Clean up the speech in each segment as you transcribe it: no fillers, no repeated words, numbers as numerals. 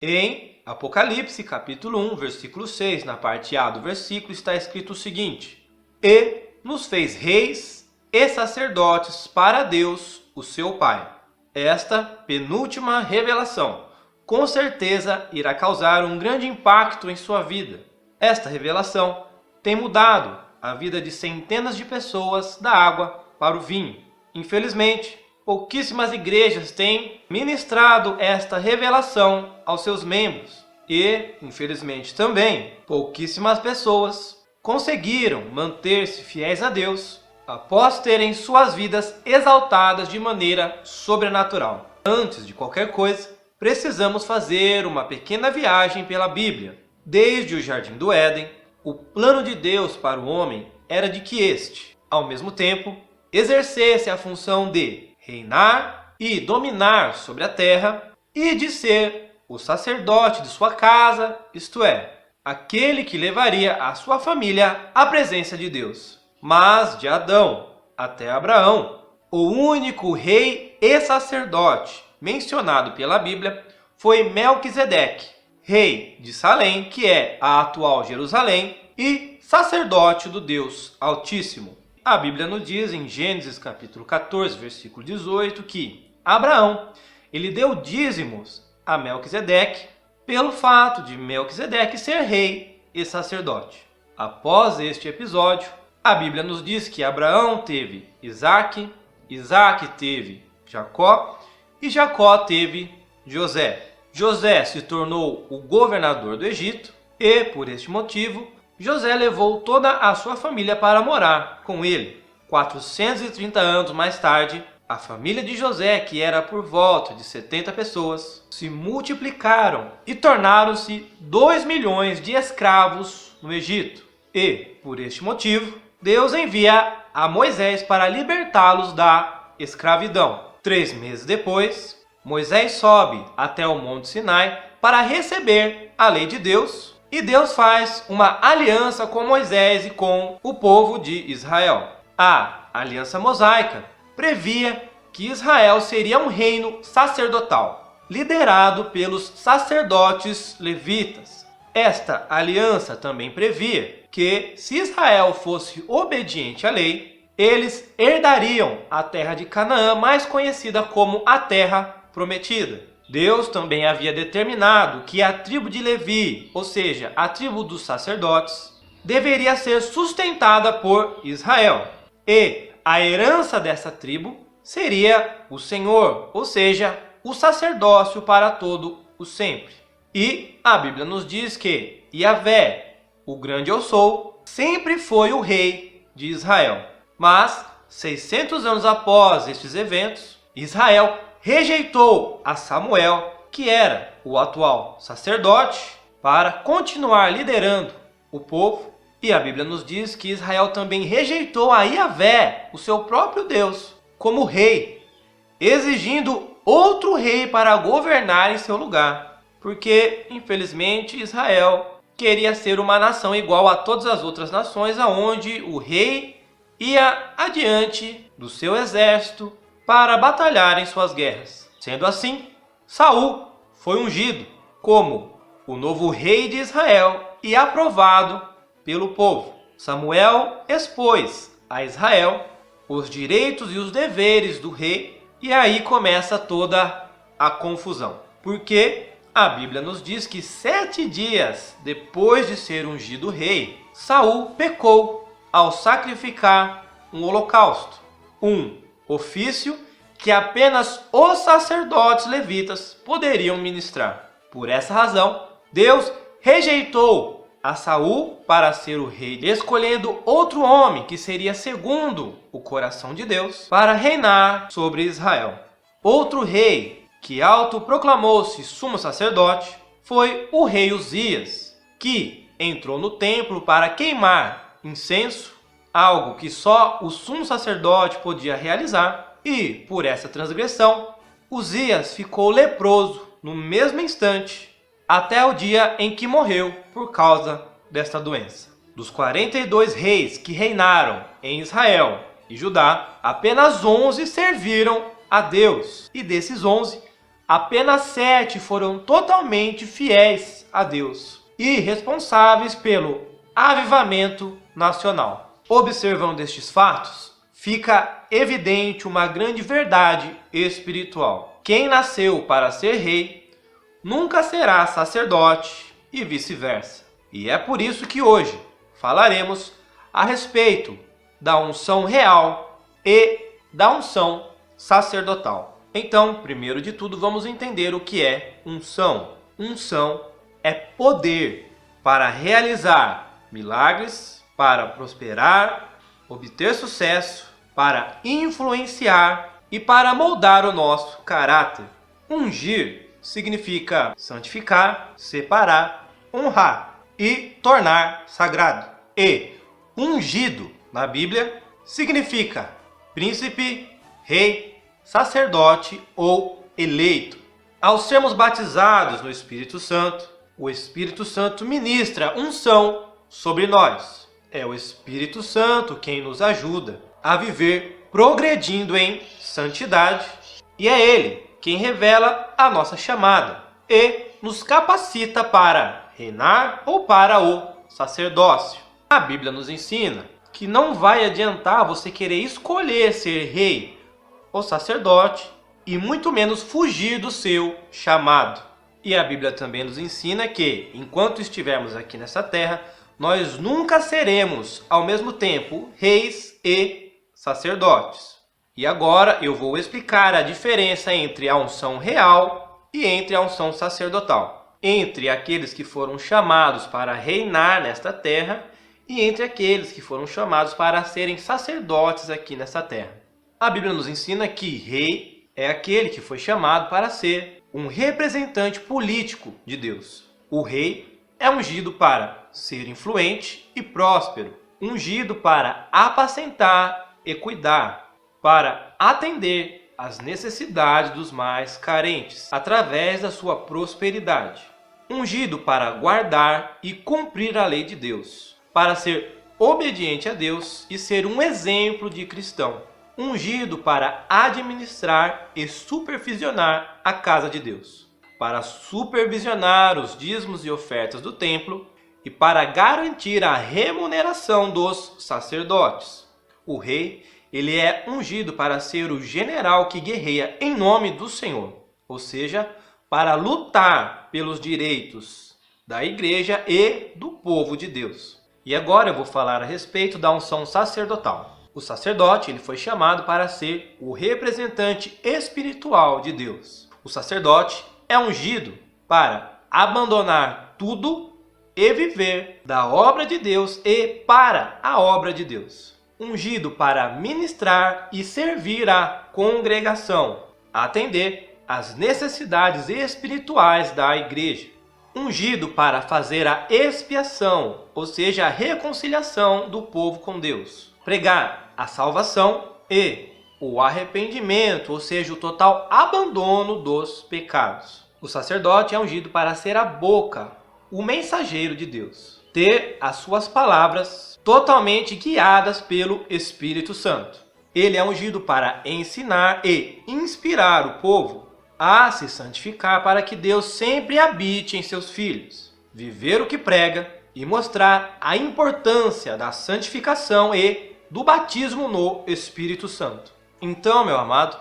Em Apocalipse, capítulo 1, versículo 6, na parte A do versículo, está escrito o seguinte: E nos fez reis e sacerdotes para Deus, o seu Pai. Esta penúltima revelação, com certeza, irá causar um grande impacto em sua vida. Esta revelação tem mudado a vida de centenas de pessoas da água para o vinho. Infelizmente, pouquíssimas igrejas têm ministrado esta revelação aos seus membros. E, infelizmente também, pouquíssimas pessoas conseguiram manter-se fiéis a Deus após terem suas vidas exaltadas de maneira sobrenatural. Antes de qualquer coisa, precisamos fazer uma pequena viagem pela Bíblia. Desde o Jardim do Éden, o plano de Deus para o homem era de que este, ao mesmo tempo, exercesse a função de reinar e dominar sobre a terra e de ser o sacerdote de sua casa, isto é, aquele que levaria a sua família à presença de Deus. Mas de Adão até Abraão, o único rei e sacerdote mencionado pela Bíblia foi Melquisedeque, rei de Salém, que é a atual Jerusalém, e sacerdote do Deus Altíssimo. A Bíblia nos diz em Gênesis capítulo 14, versículo 18, que Abraão ele deu dízimos a Melquisedeque pelo fato de Melquisedeque ser rei e sacerdote. Após este episódio, a Bíblia nos diz que Abraão teve Isaque, Isaque teve Jacó e Jacó teve José. José se tornou o governador do Egito e, por este motivo, José levou toda a sua família para morar com ele. 430 anos mais tarde, a família de José, que era por volta de 70 pessoas, se multiplicaram e tornaram-se 2 milhões de escravos no Egito. E, por este motivo, Deus envia a Moisés para libertá-los da escravidão. 3 meses depois, Moisés sobe até o Monte Sinai para receber a lei de Deus. E Deus faz uma aliança com Moisés e com o povo de Israel. A aliança mosaica previa que Israel seria um reino sacerdotal, liderado pelos sacerdotes levitas. Esta aliança também previa que, se Israel fosse obediente à lei, eles herdariam a terra de Canaã, mais conhecida como a Terra Prometida. Deus também havia determinado que a tribo de Levi, ou seja, a tribo dos sacerdotes, deveria ser sustentada por Israel. E a herança dessa tribo seria o Senhor, ou seja, o sacerdócio para todo o sempre. E a Bíblia nos diz que Yahvé, o grande eu sou, sempre foi o rei de Israel. Mas, 600 anos após estes eventos, Israel rejeitou a Samuel, que era o atual sacerdote, para continuar liderando o povo. E a Bíblia nos diz que Israel também rejeitou a Yahvé, o seu próprio Deus, como rei, exigindo outro rei para governar em seu lugar. Porque, infelizmente, Israel queria ser uma nação igual a todas as outras nações, aonde o rei ia adiante do seu exército para batalhar em suas guerras. Sendo assim, Saul foi ungido como o novo rei de Israel e aprovado pelo povo. Samuel expôs a Israel os direitos e os deveres do rei, e aí começa toda a confusão. Porque a Bíblia nos diz que 7 dias depois de ser ungido rei, Saul pecou ao sacrificar um holocausto, um ofício que apenas os sacerdotes levitas poderiam ministrar. Por essa razão, Deus rejeitou a Saul para ser o rei, escolhendo outro homem que seria segundo o coração de Deus para reinar sobre Israel. Outro rei que autoproclamou-se sumo sacerdote foi o rei Uzias, que entrou no templo para queimar incenso, algo que só o sumo sacerdote podia realizar. E, por essa transgressão, Uzias ficou leproso no mesmo instante, até o dia em que morreu por causa desta doença. Dos 42 reis que reinaram em Israel e Judá, apenas 11 serviram a Deus. E desses 11, apenas 7 foram totalmente fiéis a Deus e responsáveis pelo avivamento nacional. Observando estes fatos, fica evidente uma grande verdade espiritual. Quem nasceu para ser rei nunca será sacerdote e vice-versa. E é por isso que hoje falaremos a respeito da unção real e da unção sacerdotal. Então, primeiro de tudo, vamos entender o que é unção. Unção é poder para realizar milagres, para prosperar, obter sucesso, para influenciar e para moldar o nosso caráter. Ungir significa santificar, separar, honrar e tornar sagrado. E ungido na Bíblia significa príncipe, rei, sacerdote ou eleito. Ao sermos batizados no Espírito Santo, o Espírito Santo ministra unção sobre nós. É o Espírito Santo quem nos ajuda a viver progredindo em santidade e é Ele quem revela a nossa chamada e nos capacita para reinar ou para o sacerdócio. A Bíblia nos ensina que não vai adiantar você querer escolher ser rei ou sacerdote e muito menos fugir do seu chamado. E a Bíblia também nos ensina que, enquanto estivermos aqui nessa terra, nós nunca seremos, ao mesmo tempo, reis e sacerdotes. E agora eu vou explicar a diferença entre a unção real e entre a unção sacerdotal. Entre aqueles que foram chamados para reinar nesta terra e entre aqueles que foram chamados para serem sacerdotes aqui nessa terra. A Bíblia nos ensina que rei é aquele que foi chamado para ser um representante político de Deus. O rei é ungido para ser influente e próspero, ungido para apacentar e cuidar, para atender às necessidades dos mais carentes, através da sua prosperidade. Ungido para guardar e cumprir a lei de Deus, para ser obediente a Deus e ser um exemplo de cristão. Ungido para administrar e supervisionar a casa de Deus, para supervisionar os dízimos e ofertas do templo e para garantir a remuneração dos sacerdotes. O rei, ele é ungido para ser o general que guerreia em nome do Senhor, ou seja, para lutar pelos direitos da igreja e do povo de Deus. E agora eu vou falar a respeito da unção sacerdotal. O sacerdote ele foi chamado para ser o representante espiritual de Deus. O sacerdote é ungido para abandonar tudo e viver da obra de Deus e para a obra de Deus. Ungido para ministrar e servir a congregação, atender às necessidades espirituais da igreja. Ungido para fazer a expiação, ou seja, a reconciliação do povo com Deus. Pregar a salvação e o arrependimento, ou seja, o total abandono dos pecados. O sacerdote é ungido para ser a boca, o mensageiro de Deus. Ter as suas palavras totalmente guiadas pelo Espírito Santo. Ele é ungido para ensinar e inspirar o povo a se santificar para que Deus sempre habite em seus filhos. Viver o que prega e mostrar a importância da santificação e do batismo no Espírito Santo. Então, meu amado,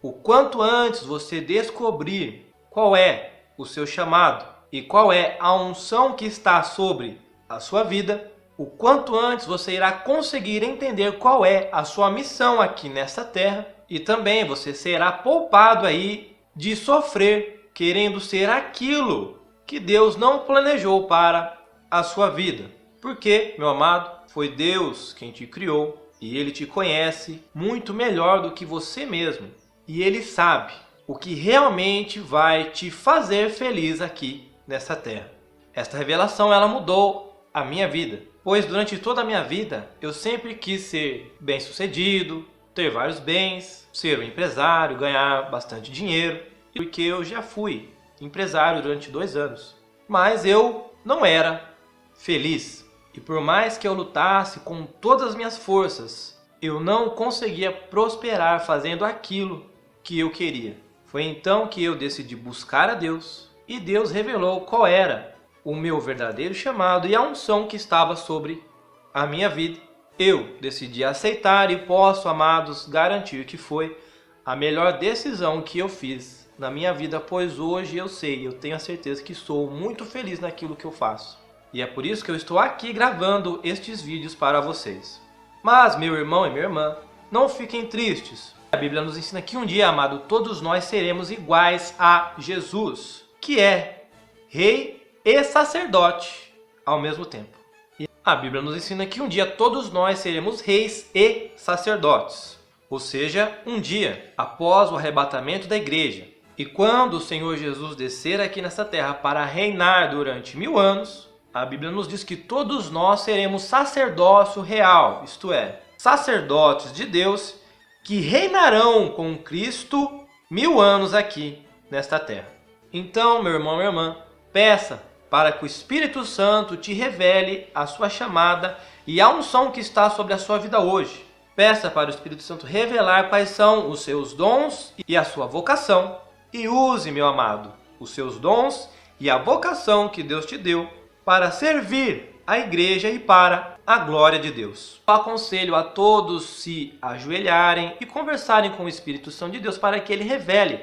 o quanto antes você descobrir qual é o seu chamado e qual é a unção que está sobre a sua vida, o quanto antes você irá conseguir entender qual é a sua missão aqui nessa terra e também você será poupado aí de sofrer querendo ser aquilo que Deus não planejou para a sua vida. Porque, meu amado, foi Deus quem te criou e Ele te conhece muito melhor do que você mesmo. E Ele sabe o que realmente vai te fazer feliz aqui nessa terra. Esta revelação ela mudou a minha vida, pois durante toda a minha vida eu sempre quis ser bem-sucedido, ter vários bens, ser um empresário, ganhar bastante dinheiro, porque eu já fui empresário durante 2 anos. Mas eu não era feliz. E por mais que eu lutasse com todas as minhas forças, eu não conseguia prosperar fazendo aquilo que eu queria. Foi então que eu decidi buscar a Deus e Deus revelou qual era o meu verdadeiro chamado e a unção que estava sobre a minha vida. Eu decidi aceitar e posso, amados, garantir que foi a melhor decisão que eu fiz na minha vida, pois hoje eu tenho a certeza que sou muito feliz naquilo que eu faço. E é por isso que eu estou aqui gravando estes vídeos para vocês. Mas, meu irmão e minha irmã, não fiquem tristes. A Bíblia nos ensina que um dia, amado, todos nós seremos iguais a Jesus, que é rei e sacerdote ao mesmo tempo. E a Bíblia nos ensina que um dia todos nós seremos reis e sacerdotes. Ou seja, um dia após o arrebatamento da igreja. E quando o Senhor Jesus descer aqui nessa terra para reinar durante 1000 anos, a Bíblia nos diz que todos nós seremos sacerdócio real, isto é, sacerdotes de Deus que reinarão com Cristo 1000 anos aqui nesta terra. Então, meu irmão, minha irmã, peça para que o Espírito Santo te revele a sua chamada e a unção que está sobre a sua vida hoje. Peça para o Espírito Santo revelar quais são os seus dons e a sua vocação. E use, meu amado, os seus dons e a vocação que Deus te deu para servir a igreja e para a glória de Deus. Eu aconselho a todos se ajoelharem e conversarem com o Espírito Santo de Deus para que ele revele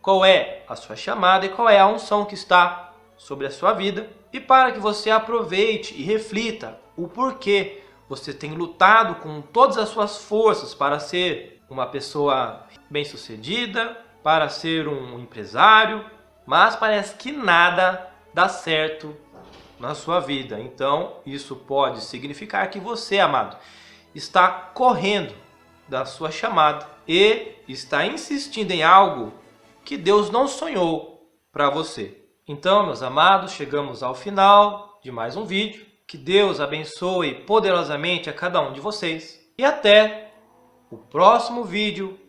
qual é a sua chamada e qual é a unção que está sobre a sua vida e para que você aproveite e reflita o porquê você tem lutado com todas as suas forças para ser uma pessoa bem-sucedida, para ser um empresário, mas parece que nada dá certo na sua vida. Então, isso pode significar que você, amado, está correndo da sua chamada e está insistindo em algo que Deus não sonhou para você. Então, meus amados, chegamos ao final de mais um vídeo. Que Deus abençoe poderosamente a cada um de vocês. E até o próximo vídeo